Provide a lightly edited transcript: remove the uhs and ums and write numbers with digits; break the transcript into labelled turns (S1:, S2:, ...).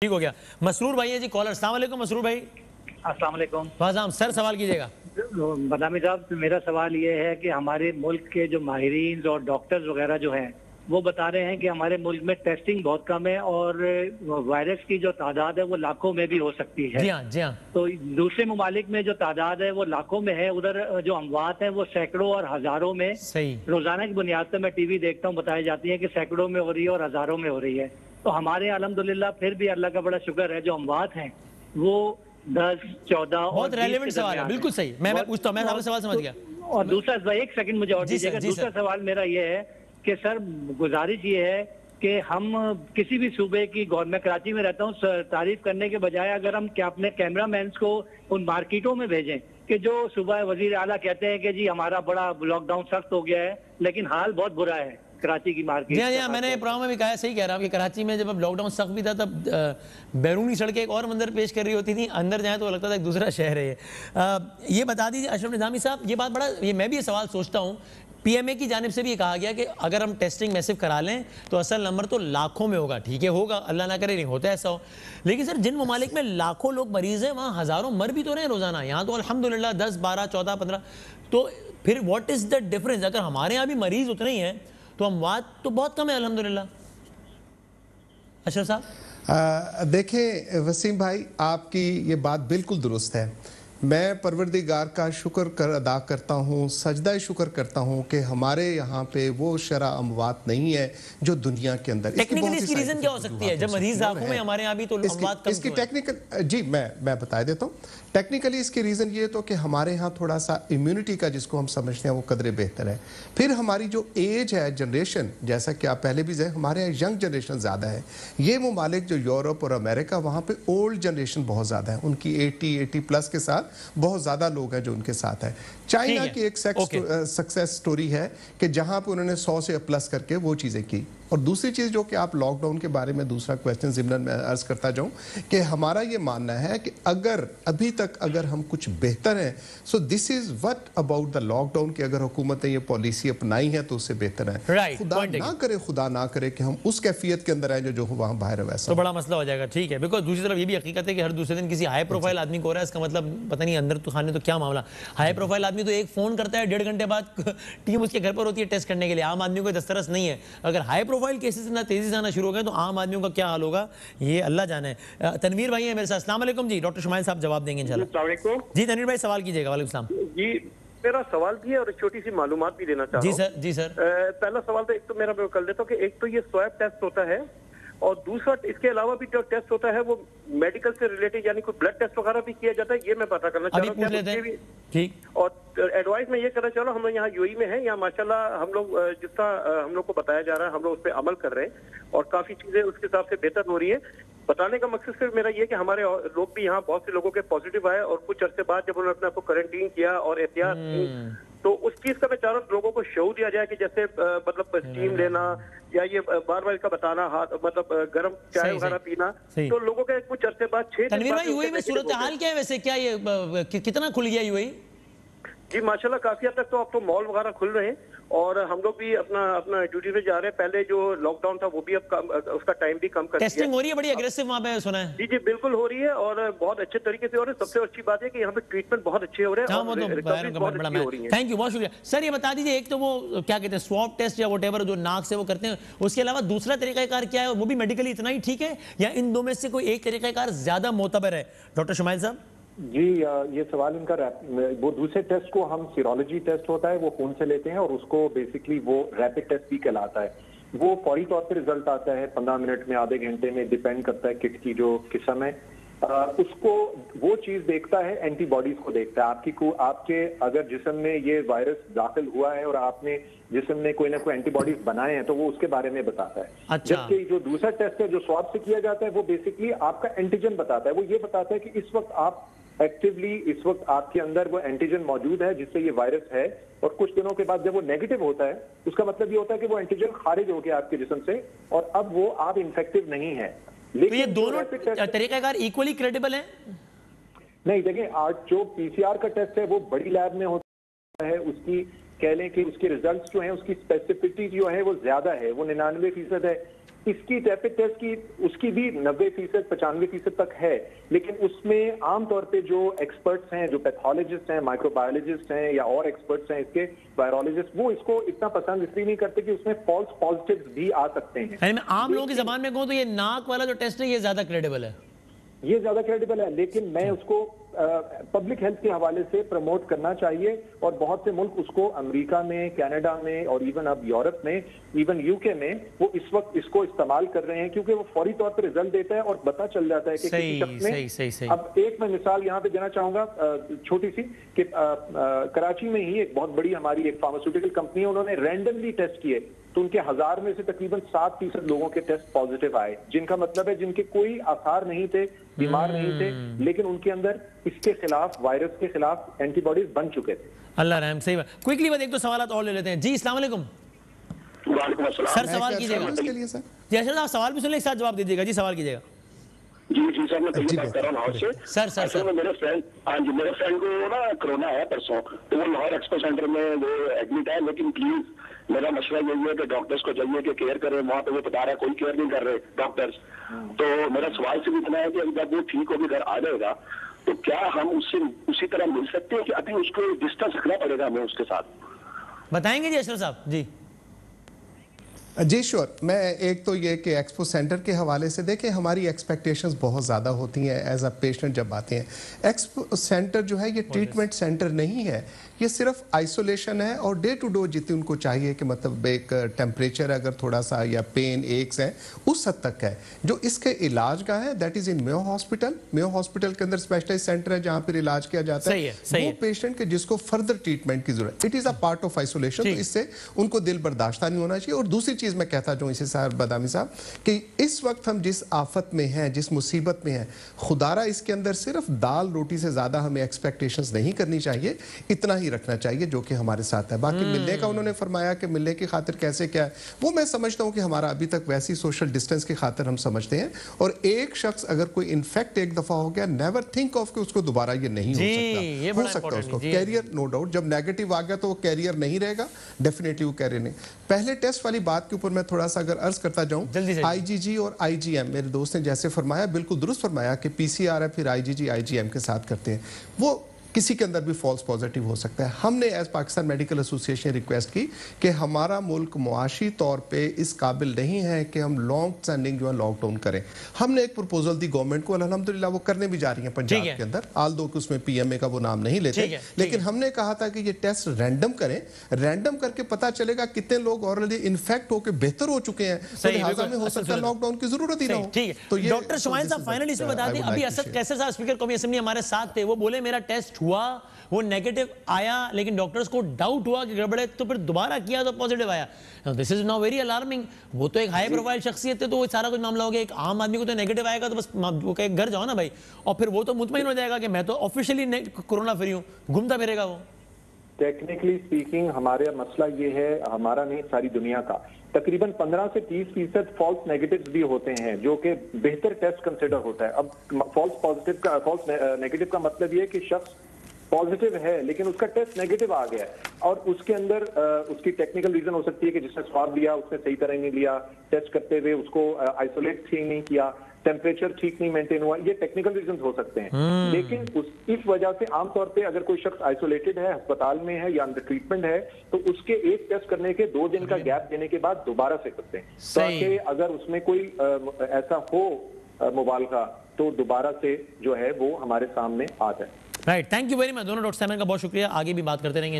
S1: ठीक हो गया। मसरूर भाई है जी कॉलर। अस्सलाम वालेकुम मसरूर भाई।
S2: अस्सलाम वालेकुम।
S1: वाज़ाम सर सवाल कीजिएगा।
S2: बदामी साहब, मेरा सवाल ये है कि हमारे मुल्क के जो माहिरीन और डॉक्टर्स वगैरह जो हैं वो बता रहे हैं कि हमारे मुल्क में टेस्टिंग बहुत कम है और वायरस की जो तादाद है वो लाखों में भी हो सकती है।
S1: जी हाँ जी हाँ।
S2: तो दूसरे ममालिक में जो तादाद है वो लाखों में है, उधर जो अमवात हैं वो सैकड़ों और हजारों में
S1: सही।
S2: रोजाना की बुनियाद पर मैं टीवी देखता हूँ, बताई जाती है कि सैकड़ों में हो रही है और हजारों में हो रही है। तो हमारे अल्हम्दुलिल्लाह फिर भी अल्लाह का बड़ा शुक्र है, जो अमवात हैं वो 10, 14 और
S1: बहुत रेलेवेंट सवाल है, बिल्कुल सही। मैं पूछता हूँ, मैं आपका सवाल समझ गया।
S2: और दूसरा, एक सेकंड मुझे और दीजिएगा। दूसरा सवाल मेरा ये है कि सर गुजारिश ये है कि हम किसी भी सूबे की मैं कराची में रहता हूँ, तारीफ करने के बजाय अगर हम क्या अपने कैमरामैन को उन मार्केटों में भेजें कि जो सुबह वजीर आला कहते हैं कि जी हमारा बड़ा लॉकडाउन सख्त हो गया है, लेकिन हाल बहुत बुरा है कराची की मार्केट।
S1: जी हाँ, मैंने प्रोग्राम में भी कहा, सही कह रहा हूँ कि कराची में जब अब लॉकडाउन सख्त भी था तब बैरूनी सड़कें एक और मंजर पेश कर रही होती थी, अंदर जाए तो लगता था एक दूसरा शहर है ये बता दीजिए अशरफ निज़ामी साहब, ये बात बड़ा मैं भी ये सवाल सोचता हूँ, पीएमए की जानिब से भी ये कहा गया कि अगर हम टेस्टिंग मैसिव करा लें तो असल नंबर तो लाखों में होगा। ठीक है, होगा, अल्लाह ना करे नहीं होता ऐसा हो, लेकिन सर जिन ममालिक में लाखों लोग मरीज हैं वहाँ हज़ारों मर भी तो रहे हैं रोज़ाना। यहाँ तो अल्हम्दुलिल्लाह 10, 12, 14, 15। तो फिर व्हाट इज़ द डिफरेंस? अगर हमारे यहाँ भी मरीज उतने ही हैं तो अमवात तो बहुत कम है अल्हम्दुलिल्लाह। अशरफ साहब
S3: देखें वसीम भाई, आपकी ये बात बिल्कुल दुरुस्त है। मैं परवरदिगार का शुक्र अदा करता हूँ, सजदा शुक्र करता हूँ कि हमारे यहाँ पे वो शरह अमवात नहीं है जो दुनिया के अंदर।
S1: टेक्निकली इसकी रीजन क्या हो सकती है? जब मरीज लाखों में, हमारे यहाँ भी तो अमवात कम
S3: इसकी टेक्निकल, जी मैं बता देता हूँ। टेक्निकली इसकी रीजन ये तो कि हमारे यहाँ थोड़ा सा इम्यूनिटी का, जिसको हम समझते हैं, वो कदरे बेहतर है। फिर हमारी जो एज है, जनरेशन, जैसा कि आप पहले भी जाए, हमारे यहाँ यंग जनरेशन ज़्यादा है। ये ममालिक जो यूरोप और अमेरिका, वहाँ पे ओल्ड जनरेशन बहुत ज़्यादा है, उनकी 80 प्लस के साथ बहुत ज़्यादा लोग हैं जो उनके साथ है। चाइना की एक सक्सेस स्टोरी है कि जहाँ पे उन्होंने 100 से प्लस करके वो चीज़ें की। और दूसरी चीज़ जो कि आप लॉकडाउन के बारे में दूसरा क्वेश्चन ज़िम्नन में अर्ज़ करता जाऊँ कि हमारा ये मानना है कि अगर अभी तक अगर हम कुछ बेहतर हैं, so this is what about the lockdown, कि अगर हुकूमत ने ये पॉलिसी अपनाई है तो उससे बेहतर है। खुदा ना करे कि हम उस कैफियत के अंदर आए जो वहाँ बाहर है, वैसा
S1: तो बड़ा मसला हो जाएगा। ठीक है, बिकॉज दूसरी तरफ ये भी हकीकत है कि हर दूसरे दिन किसी हाई प्रोफाइल आदमी को हो रहा है, इसका मतलब पता नहीं अंदर तो खाने तो क्या मामला। हाई प्रोफाइल आदमी तो एक फ़ोन करता है, 1.5 घंटे बाद टीम उसके घर पर होती है टेस्ट करने के लिए। आम आदमी को दस्तरस नहीं है। अगर हाई प्रोफाइल केसेस ना तेजी से आना शुरू हो गए तो आम आदमियों का क्या हाल होगा, ये अल्लाह जाने। तनवीर भाई है मेरे साथ। अस्सलाम वालेकुम जी। डॉक्टर शुमाइल साहब जवाब देंगे इंशाल्लाह। जी तनवीर भाई सवाल कीजिएगा। वालेकुम सलाम
S4: जी। मेरा सवाल भी है और छोटी सी मालूमात भी देना चाहता हूँ।
S1: जी सर।
S4: पहला सवाल तो एक तो मेरा मैं कर देता हूँ कि एक तो ये स्वैब टेस्ट होता है और दूसरा इसके अलावा भी जो टेस्ट होता है वो मेडिकल से रिलेटेड, यानी कोई ब्लड टेस्ट वगैरह भी किया जाता है, ये मैं पता करना चाह रहा हूँ।
S1: ठीक।
S4: और एडवाइस में ये करना चाह रहा हूँ, हम लोग यहाँ यूएई में हैं, यहाँ माशाल्लाह हम लोग जितना हम लोग को बताया जा रहा है हम लोग उस पर अमल कर रहे हैं और काफी चीजें उसके हिसाब से बेहतर हो रही है। बताने का मकसद सिर्फ मेरा ये कि हमारे लोग भी यहाँ बहुत से लोगों के पॉजिटिव आए और कुछ अरसे बाद जब उन्होंने अपने आपको क्वारंटीन किया और एहतियात की, तो उस चीज का मैं चाह रहा हूँ लोगों को शो दिया जाए कि जैसे मतलब स्टीम लेना या ये बार बार इसका बताना, हाथ मतलब गर्म चाय वगैरह पीना, तो लोगों के कुछ अरसे बाद 6 दिन बाद
S1: यूएई में सूरत हाल क्या है वैसे? क्या ये कितना खुल गया यूएई?
S4: जी माशाल्लाह काफी हद तक तो अब तो मॉल वगैरह खुल रहे हैं और हम लोग भी अपना ड्यूटी पे जा रहे हैं। पहले जो लॉकडाउन था वो भी अब उसका टाइम भी कम कर दिया।
S1: टेस्टिंग हो रही है बड़ी एग्रेसिव वहाँ पे, सुना है।
S4: जी बिल्कुल हो रही है और बहुत अच्छे तरीके से हो रही है। सबसे अच्छी बात है कि यहाँ पे ट्रीटमेंट बहुत अच्छे हो रहे हैं।
S1: थैंक यू, बहुत शुक्रिया सर। ये बता दीजिए, एक तो वो क्या कहते हैं स्वैब टेस्ट या व्हाटएवर जो नाक से वो करते हैं, उसके अलावा दूसरा तरीकाकार क्या है? वो भी मेडिकली इतना ही ठीक है या इन दो में से कोई एक तरीकाकार ज्यादा मोतबर है? डॉक्टर शुमाइल साहब
S5: जी, ये सवाल इनका वो दूसरे टेस्ट को हम सीरोलॉजी टेस्ट होता है वो खून से लेते हैं और उसको बेसिकली वो रैपिड टेस्ट भी कहलाता है। वो फौरी तौर पर रिजल्ट आता है 15 मिनट में, आधे घंटे में, डिपेंड करता है किट की जो किस्म है। उसको वो चीज देखता है, एंटीबॉडीज को देखता है। आपके अगर जिस्म में ये वायरस दाखिल हुआ है और आपने जिस्म में कोई ना कोई एंटीबॉडीज बनाए हैं तो वो उसके बारे में बताता है।
S1: अच्छा।
S5: जबकि जो दूसरा टेस्ट है जो स्वाब से किया जाता है वो बेसिकली आपका एंटीजन बताता है। वो ये बताता है कि इस वक्त आप एक्टिवली, इस वक्त आपके अंदर वो एंटीजन मौजूद है जिससे ये वायरस है, और कुछ दिनों के बाद जब वो नेगेटिव होता है उसका मतलब ये होता है कि वो एंटीजन खारिज हो गया आपके जिस्म से और अब वो आप इन्फेक्टिव नहीं है।
S1: तो ये दोनों तरीकाकार इक्वली क्रेडिबल हैं? नहीं,
S5: देखिए आज जो पीसीआर का टेस्ट है वो बड़ी लैब में होता है, उसकी कह लें कि उसके रिजल्ट्स जो हैं उसकी स्पेसिफिसिटी जो है वो ज्यादा है, वो 99% है। इसकी रैपिड टेस्ट की उसकी भी 90% 95% तक है, लेकिन उसमें आमतौर पे जो एक्सपर्ट्स हैं, जो पैथोलॉजिस्ट हैं, माइक्रोबायोलॉजिस्ट हैं या और एक्सपर्ट्स हैं इसके, वायरोलॉजिस्ट, वो इसको इतना पसंद इसलिए नहीं करते कि उसमें फॉल्स पॉजिटिव्स भी आ सकते हैं।
S1: यानी मैं आम लोगों की जबान में कहूँ तो ये नाक वाला जो टेस्ट है ये ज्यादा क्रेडिबल है,
S5: ये ज्यादा क्रेडिबल है, लेकिन मैं उसको पब्लिक हेल्थ के हवाले से प्रमोट करना चाहिए और बहुत से मुल्क उसको, अमेरिका में, कनाडा में और इवन अब यूरोप में, इवन यूके में, वो इस वक्त इसको इस्तेमाल कर रहे हैं क्योंकि वो फौरी तौर पर रिजल्ट देता है और पता चल जाता है कि किसी शख्स में।
S1: सही।
S5: अब एक मैं मिसाल यहाँ पे देना चाहूंगा छोटी सी कि कराची में ही एक बहुत बड़ी हमारी एक फार्मास्यूटिकल कंपनी है, उन्होंने रैंडमली टेस्ट किए तो उनके 1000 में से तकरीबन 7% लोगों के टेस्ट पॉजिटिव आए, जिनका मतलब है जिनके कोई आसार नहीं थे, बीमार नहीं थे, लेकिन उनके अंदर इसके खिलाफ, वायरस के खिलाफ एंटीबॉडीज बन चुके थे।
S1: अल्लाह रहम, सही बात। क्विकली बात, एक दो सवाल और ले लेते हैं। जी अस्सलाम वालेकुम सर, सवाल कीजिएगा। जी अशरफ आप सवाल भी सुन ले, एक साथ जवाब दीजिएगा। जी सवाल कीजिएगा।
S6: जी सर, मैं तैयब बात कर रहा हूँ लाहौर से।
S1: सर
S6: मेरे फ्रेंड को ना कोरोना है परसों, तो वो लाहौर एक्सपो सेंटर में वो एडमिट है, लेकिन प्लीज मेरा मसला यही है कि डॉक्टर्स को चाहिए कि केयर करें। वहाँ पे वो बता रहा है कोई केयर नहीं कर रहे डॉक्टर्स। तो मेरा सवाल सिर्फ इतना है कि जब वो ठीक होकर घर आ जाएगा तो क्या हम उससे उसी तरह मिल सकते हैं कि अभी उसको डिस्टेंस रखना पड़ेगा हमें उसके साथ?
S1: बताएंगे जी अशरफ साहब।
S3: जी श्योर। मैं एक तो ये कि एक्सपो सेंटर के हवाले से देखें, हमारी एक्सपेक्टेशंस बहुत ज़्यादा होती हैं एज अ पेशेंट जब आते हैं। एक्सपो सेंटर जो है ये ट्रीटमेंट सेंटर नहीं है, ये सिर्फ आइसोलेशन है और डे टू डे जितनी उनको चाहिए कि मतलब एक टेम्परेचर अगर थोड़ा सा या पेन एक्स है उस हद तक है। जो इसके इलाज का है that is in Mayo hospital. Mayo hospital के अंदर स्पेशलाइज सेंटर है जहाँ पर इलाज किया जाता है वो पेशेंट के जिसको फर्दर ट्रीटमेंट की जरूरत। It is a part of isolation, तो इससे उनको दिल बर्दाश्ता नहीं होना चाहिए। और दूसरी चीज़ मैं कहता हूँ इसे सर बदामी साहब कि इस वक्त हम जिस आफत में हैं, जिस मुसीबत में हैं, खुदारा इसके अंदर सिर्फ दाल रोटी से ज़्यादा हमें एक्सपेक्टेशंस नहीं करनी चाहिए, इतना ही रखना चाहिए जो कि हमारे साथ है। बाकी मिलने का उन्होंने फरमाया कि मिलने की खातिर कैसे क्या है, वो मैं समझता हूँ कि हमारा अभी तक वैसी सोशल डिस्टेंस की खातिर हम समझते हैं। और एक शख्स अगर कोई इन्फेक्ट एक दफ़ा हो गया, नेवर थिंक ऑफ कि उसको दोबारा ये नहीं हो सकता उसको कैरियर, नो डाउट। जब नेगेटिव आ गया तो वो कैरियर नहीं रहेगा, डेफिनेटली वो कैरियर नहीं। पहले टेस्ट वाली बात के ऊपर मैं थोड़ा सा अगर अर्ज करता जाऊं, आईजीजी और आईजीएम, मेरे दोस्त ने जैसे फरमाया, बिल्कुल दुरुस्त फरमाया कि पीसीआर है फिर आईजीजी आईजीएम के साथ करते हैं, वो किसी के अंदर भी फॉल्स पॉजिटिव हो सकता है। हमने as Pakistan medical association request की कि हमारा मुल्क मुआशी तौर पे इस काबिल नहीं है कि हम लॉन्ग स्टैंडिंग जो है लॉकडाउन करें। हमने एक प्रपोजल दी गवर्नमेंट को, अल्हम्दुलिल्लाह वो करने भी जा रही है पंजाब के अंदर, आल दो कि उसमें पीएमए का वो नाम नहीं लेते, लेकिन हमने कहा था कि ये टेस्ट रैंडम करें, रैंडम करके पता चलेगा कितने लोग ऑलरेडी इन्फेक्ट होकर बेहतर हो चुके हैं, तो लिहाजा में हो सकता है लॉकडाउन की जरूरत ही ना हो।
S1: तो डॉक्टर शुमाइल साहब फाइनली इसमें बता दें, अभी असद कैसर साहब स्पीकर कौमी असेंबली हमारे साथ थे, वो बोले मेरा टेस्ट हुआ, वो नेगेटिव आया, लेकिन डॉक्टर्स को डाउट हुआ कि गड़बड़ है, तो फिर दोबारा किया तो पॉजिटिव आया। This is now very alarming. वो तो एक हाई प्रोफाइल शख्सियत है तो वो सारा कुछ मामला हो गया। एक आम आदमी को तो नेगेटिव आएगा तो बस वो कहे घर जाओ ना भाई, और फिर वो तो मुतमईन हो जाएगा कि मैं तो ऑफिशियली कोरोना फ्री हूँ, घूमता फिरेगा वो।
S5: टेक्निकली स्पीकिंग हमारा मसला ये है, हमारा नहीं सारी दुनिया का, तकरीबन 15 से 30% फॉल्स नेगेटिव्स भी होते हैं जो कि बेहतर टेस्ट कंसिडर होता है। अब फॉल्स नेगेटिव का मतलब ये है कि शख्स पॉजिटिव है लेकिन उसका टेस्ट नेगेटिव आ गया है और उसके अंदर उसकी टेक्निकल रीजन हो सकती है कि जिसने स्वाब लिया उसने सही तरह नहीं लिया, टेस्ट करते हुए उसको आइसोलेट ठीक नहीं किया, टेम्परेचर ठीक नहीं मेंटेन हुआ, ये टेक्निकल रीजन हो सकते हैं। लेकिन इस वजह से आमतौर पे अगर कोई शख्स आइसोलेटेड है, अस्पताल में है या अंडर ट्रीटमेंट है, तो उसके एक टेस्ट करने के 2 दिन का गैप देने के बाद दोबारा से करते हैं, ताकि अगर उसमें कोई ऐसा हो मुबालगा तो दोबारा से जो है वो हमारे सामने आ जाए।
S1: Right, thank you very much दोनों डॉक्टर साहब का बहुत शुक्रिया। आगे भी बात करते रहेंगे।